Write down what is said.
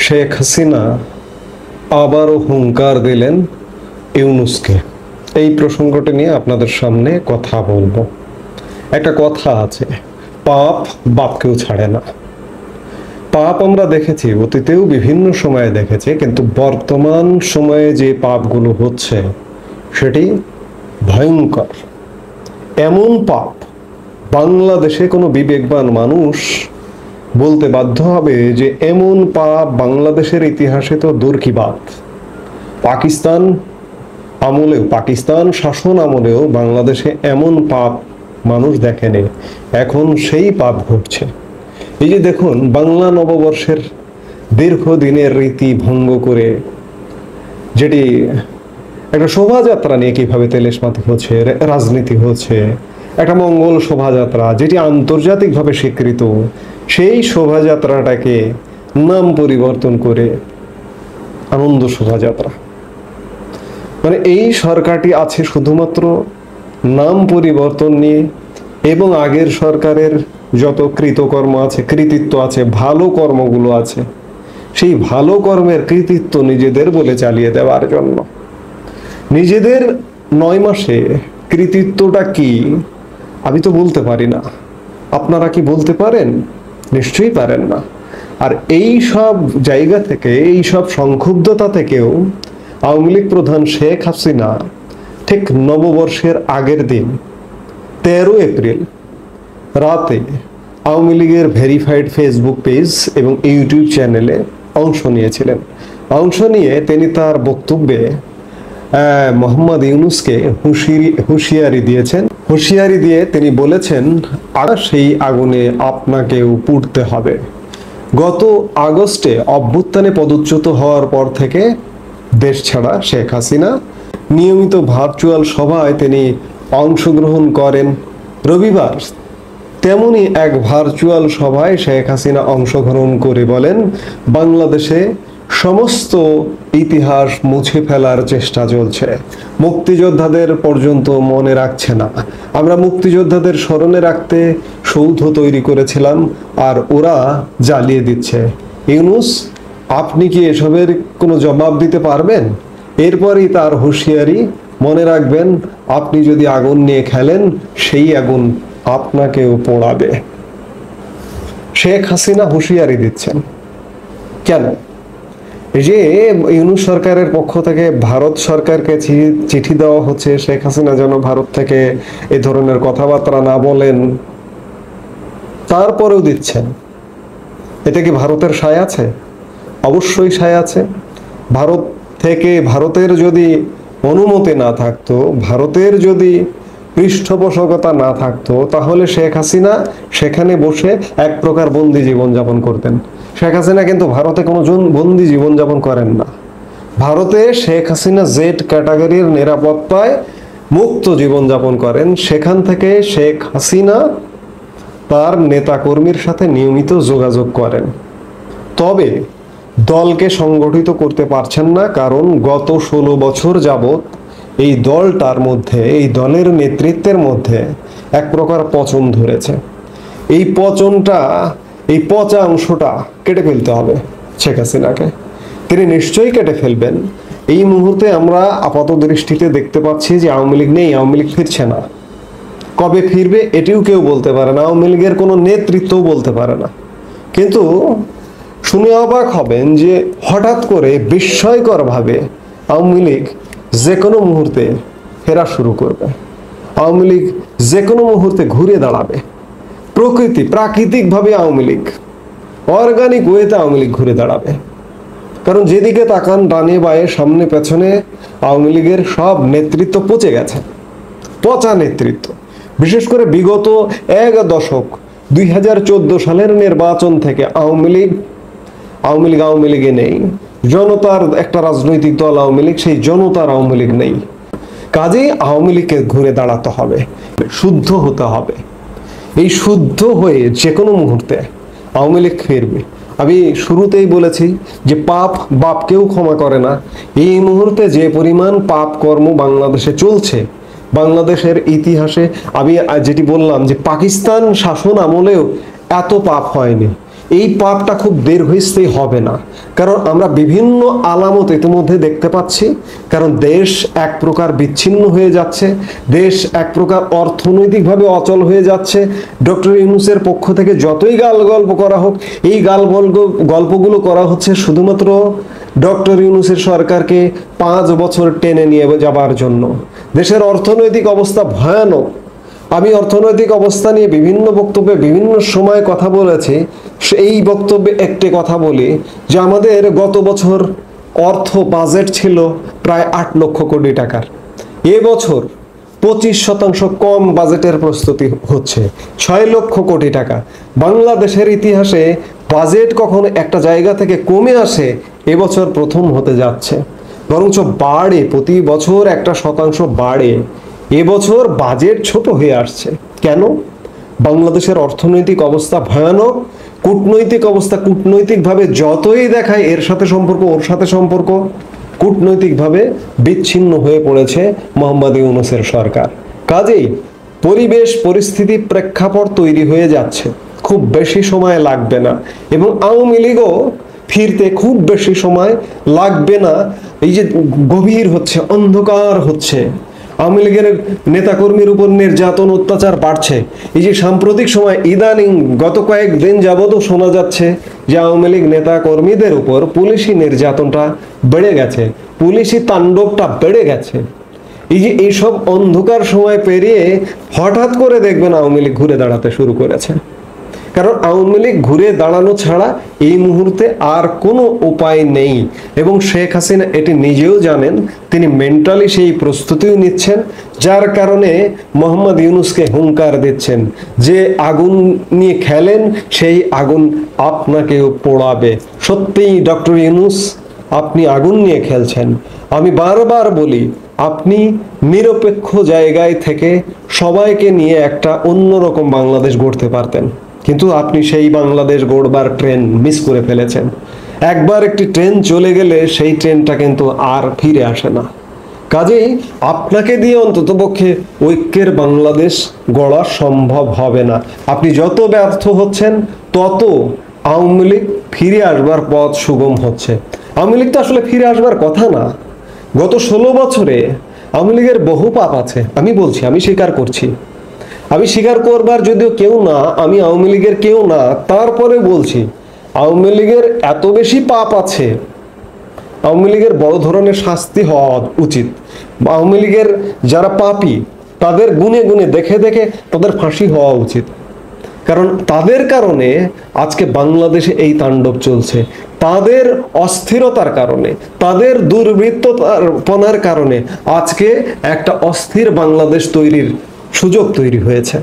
শেখ হাসিনা আবারও হুঙ্কার দিলেন ইউনূসকে। এই প্রসঙ্গটি নিয়ে আপনাদের সামনে কথা বলবো। একটা কথা আছে, পাপ বাপকেও ছাড়ে না। পাপ আমরা দেখেছি, অতীতেও বিভিন্ন সময়ে দেখেছি, কিন্তু বর্তমান সময়ে যে পাপগুলো হচ্ছে সেটি ভয়ঙ্কর। এমন পাপ বাংলাদেশে কোনো বিবেকবান মানুষ বলতে বাধ্য হবে যে এমন পাপ বাংলাদেশের ইতিহাসে তো দূর কি বাত। পাকিস্তান আমলেও, পাকিস্তান শাসন আমলেও বাংলাদেশে এমন পাপ মানুষ দেখেনি, এখন সেই পাপ ঘটছে। এই যে দেখুন, বাংলা নববর্ষের দীর্ঘদিনের রীতি ভঙ্গ করে যেটি একটা শোভাযাত্রা নিয়ে কিভাবে তেলেসমাতি হচ্ছে, রাজনীতি হচ্ছে, একটা মঙ্গল শোভাযাত্রা যেটি আন্তর্জাতিকভাবে স্বীকৃত, সেই শোভাযাত্রাটাকে নাম পরিবর্তন করে আনন্দ শোভাযাত্রা। মানে এই সরকারটি আছে শুধুমাত্র নাম পরিবর্তন নিয়ে, এবং আগের সরকারের যত কৃতকর্ম আছে, কৃতিত্ব আছে, ভালো কর্মগুলো আছে, সেই ভালো কর্মের কৃতিত্ব নিজেদের বলে চালিয়ে দেওয়ার জন্য। নিজেদের 9 মাসে কৃতিত্বটা কি আমি তো বলতে পারি না, আপনারা কি বলতে পারেন? নিশ্চয়ই পারেন না। আর এই সব জায়গা থেকে, এই সব সংক্ষুব্ধতা থেকেও আওয়ামী লীগ প্রধান শেখ হাসিনা ঠিক নববর্ষের আগের দিন 13 এপ্রিল রাতে আওয়ামী লীগের ভেরিফাইড ফেসবুক পেজ এবং ইউটিউব চ্যানেলে অংশ নিয়েছিলেন। অংশ নিয়ে তিনি তার বক্তব্যে মোহাম্মদ ইউনূসকে হুঁশিয়ারি দিয়েছেন। হুঁশিয়ারি দিয়ে তিনি বলেছেন, সেই আগুনে আপনাকেও পুড়তে হবে। গত আগস্টে অভ্যুত্থানে পদচ্যুত হওয়ার পর থেকে দেশ ছাড়া শেখ হাসিনা নিয়মিত ভার্চুয়াল সভায় তিনি অংশগ্রহণ করেন। রবিবার তেমনি এক ভার্চুয়াল সভায় শেখ হাসিনা অংশগ্রহণ করে বলেন, বাংলাদেশে সমস্ত ইতিহাস মুছে ফেলার চেষ্টা চলছে, মুক্তিযোদ্ধাদের পর্যন্ত মনে রাখছে না। আমরা মুক্তিযোদ্ধাদের স্মরণে রাখতে সৌধ তৈরি করেছিলাম, আর ওরা জ্বালিয়ে দিচ্ছে। ইউনূস, আপনি কি এসবের কোনো জবাব দিতে পারবেন? এরপরই তার হুঁশিয়ারি, মনে রাখবেন আপনি যদি আগুন নিয়ে খেলেন, সেই আগুন আপনাকেও পোড়াবে। শেখ হাসিনা হুঁশিয়ারি দিচ্ছেন কেন? এই যে ইউনূস সরকারের পক্ষ থেকে ভারত সরকারকে চিঠি দেওয়া হচ্ছে শেখ হাসিনা যেন ভারত থেকে এই ধরনের কথাবার্তা না বলেন, তারপরেও দিচ্ছেন। এটা কি ভারতের সায় আছে? অবশ্যই সায় আছে। ভারত থেকে, ভারতের যদি অনুমতি না থাকতো, ভারতের যদি পৃষ্ঠপোষকতা না থাকতো, তাহলে শেখ হাসিনা সেখানে বসে এক প্রকার বন্দি জীবন যাপন করতেন। শেখ হাসিনা কিন্তু ভারতে কোনো বন্দি জীবন যাপন করেন না। ভারতে শেখ হাসিনা জেড ক্যাটাগরির নিরাপত্তায় মুক্ত জীবন যাপন করেন। সেখান থেকে শেখ হাসিনা তার নেতাকর্মীর সাথে নিয়মিত যোগাযোগ করেন। তবে দলকে সংগঠিত করতে পারছেন না, কারণ গত 16 বছর যাবত এই দলটার মধ্যে, এই দলের নেতৃত্বের মধ্যে এক প্রকার পচন ধরেছে। এই পচনটা, এই পচা অংশটা কেটে ফেলতে হবে শেখ হাসিনাকে। তিনি নিশ্চয়ই কেটে ফেলবেন। এই মুহূর্তে আমরা আপাত দৃষ্টিতে দেখতে পাচ্ছি যে আওয়ামী লীগ নেই, আওয়ামী লীগ ফিরছে না। কবে ফিরবে এটিও কেউ বলতে পারে না, আওয়ামী লীগের কোনো নেতৃত্বও বলতে পারে না। কিন্তু শুনে অবাক হবেন যে হঠাৎ করে বিস্ময়করভাবে আওয়ামী লীগ যে কোনো মুহূর্তে ফেরা শুরু করবে। আওয়ামী লীগ যে কোনো মুহূর্তে ঘুরে দাঁড়াবে। প্রাকৃতিকভাবে আওয়ামী লীগ, অর্গানিক ওয়েতে আওয়ামী লীগ ঘুরে দাঁড়াবে। কারণ যেদিকে তাকান, ডানে বায়ে সামনে পেছনে আওয়ামী লীগের সব নেতৃত্ব পচে গেছে, পচা নেতৃত্ব। বিশেষ করে বিগত 1 দশক 2014 সালের নির্বাচন থেকে আওয়ামী লীগে নেই। জনতার একটা রাজনৈতিক দল আওয়ামী লীগ, সেই জনতার আওয়ামী লীগ নেই। কাজেই আওয়ামী লীগকে ঘুরে দাঁড়াতে হবে, শুদ্ধ হতে হবে। এই শুদ্ধ হয়ে যে কোনো মুহূর্তে আওয়ামী লীগ ফিরবে। আমি শুরুতেই বলেছি যে পাপ বাপকেও ক্ষমা করে না। এই মুহূর্তে যে পরিমাণ পাপ কর্ম বাংলাদেশে চলছে, বাংলাদেশের ইতিহাসে আমি যেটি বললাম যে পাকিস্তান শাসন আমলেও এত পাপ হয়নি। এই পাপটা খুব দীর্ঘস্থায়ী হবে না, কারণ আমরা বিভিন্ন আলামত ইতিমধ্যে দেখতে পাচ্ছি। কারণ দেশ এক প্রকার বিচ্ছিন্ন হয়ে যাচ্ছে, দেশ এক প্রকার অর্থনৈতিকভাবে অচল হয়ে যাচ্ছে। ডক্টর ইউনূসের পক্ষ থেকে যতই গল্প করা হোক, এই গল্পগুলো করা হচ্ছে শুধুমাত্র ডক্টর ইউনূসের সরকারকে 5 বছর টেনে নিয়ে যাবার জন্য। দেশের অর্থনৈতিক অবস্থা ভয়ানক। আমি অর্থনৈতিক অবস্থা নিয়ে বিভিন্ন বক্তব্যে বিভিন্ন সময় কথা বলেছি। এই বক্তব্যে একটি কথা বলি যে আমাদের গত বছর অর্থ বাজেট ছিল প্রায় 8 লক্ষ কোটি টাকার। এবছর 25% কম বাজেটের প্রস্তুতি হচ্ছে, 6 লক্ষ কোটি টাকা। বাংলাদেশের ইতিহাসে বাজেট কখনো একটা জায়গা থেকে কমে আসে এবছর প্রথম হতে যাচ্ছে, বরঞ্চ বাড়ে, প্রতি বছর 1% বাড়ে। এবছর বাজেট ছোট হয়ে আসছে কেন? বাংলাদেশের অর্থনৈতিক অবস্থা ভয়ানক, কূটনৈতিক অবস্থা কূটনৈতিকভাবে যতই দেখায় এর সাথে সম্পর্ক ওর সাথে সম্পর্ক, কূটনৈতিকভাবে বিচ্ছিন্ন হয়ে পড়েছে মোহাম্মদ ইউনূসের সরকার। কাজেই পরিবেশ পরিস্থিতি প্রেক্ষাপট তৈরি হয়ে যাচ্ছে, খুব বেশি সময় লাগবে না, এবং আওয়ামী লীগও ফিরতে খুব বেশি সময় লাগবে না। এই যে গভীর হচ্ছে, অন্ধকার হচ্ছে, আওয়ামী লীগের নেতাকর্মীর উপর নির্যাতন অত্যাচার বাড়ছে। এই যে সাম্প্রতিক সময় ইদানিং গত কয়েকদিন যাবতও শোনা যাচ্ছে যে আওয়ামী লীগ নেতা কর্মীদের উপর পুলিশি নির্যাতনটা বেড়ে গেছে, পুলিশি তাণ্ডবটা বেড়ে গেছে। এই যে এইসব অন্ধকার সময় পেরিয়ে হঠাৎ করে দেখবেন আওয়ামী লীগ ঘুরে দাঁড়াতে শুরু করেছে। কারণ আওয়ামী লীগ ঘুরে দাঁড়ানো ছাড়া এই মুহূর্তে আর কোনো উপায় নেই, এবং শেখ হাসিনা এটি নিজেও জানেন। তিনি মেন্টালি সেই প্রস্তুতিও নিচ্ছেন, যার কারণে মোহাম্মদ ইউনূসকে হুঙ্কার দিচ্ছেন যে আগুন নিয়ে খেলেন, সেই আগুন আপনাকেও পোড়াবে। সত্যিই ডক্টর ইউনূস, আপনি আগুন নিয়ে খেলছেন। আমি বারবার বলি, আপনি নিরপেক্ষ জায়গায় থেকে সবাইকে নিয়ে একটা অন্যরকম বাংলাদেশ গড়তে পারতেন, কিন্তু আপনি সেই বাংলাদেশ গড়বার ট্রেন মিস করে ফেলেছেন। একবার একটি ট্রেন চলে গেলে সেই ট্রেনটা কিন্তু আর ফিরে আসে না। কাজেই আপনাকে দিয়ে অন্ততপক্ষে ঐক্যের বাংলাদেশ গড়া সম্ভব হবে না। আপনি যত ব্যর্থ হচ্ছেন তত আওয়ামী লীগ ফিরে আসবার পথ সুগম হচ্ছে। আওয়ামী লীগ তো আসলে ফিরে আসবার কথা না। গত 16 বছরে আওয়ামী লীগের বহু পাপ আছে, আমি বলছি, আমি স্বীকার করছি। আমি স্বীকার করবার যদিও কেউ না, আমি আওয়ামী লীগের কেউ না, তারপরে বলছি আওয়ামী লীগের এত বেশি পাপ আছে, আওয়ামী লীগের বড় ধরনের শাস্তি হওয়া উচিত। আওয়ামী লীগের যারা পাপী তাদের গুনে গুনে দেখে দেখে তাদের ফাঁসি হওয়া উচিত। কারণ তাদের কারণে আজকে বাংলাদেশে এই তাণ্ডব চলছে, তাদের অস্থিরতার কারণে, তাদের দুর্বৃত্তপনার কারণে আজকে একটা অস্থির বাংলাদেশ তৈরির সুযোগ তৈরি হয়েছে।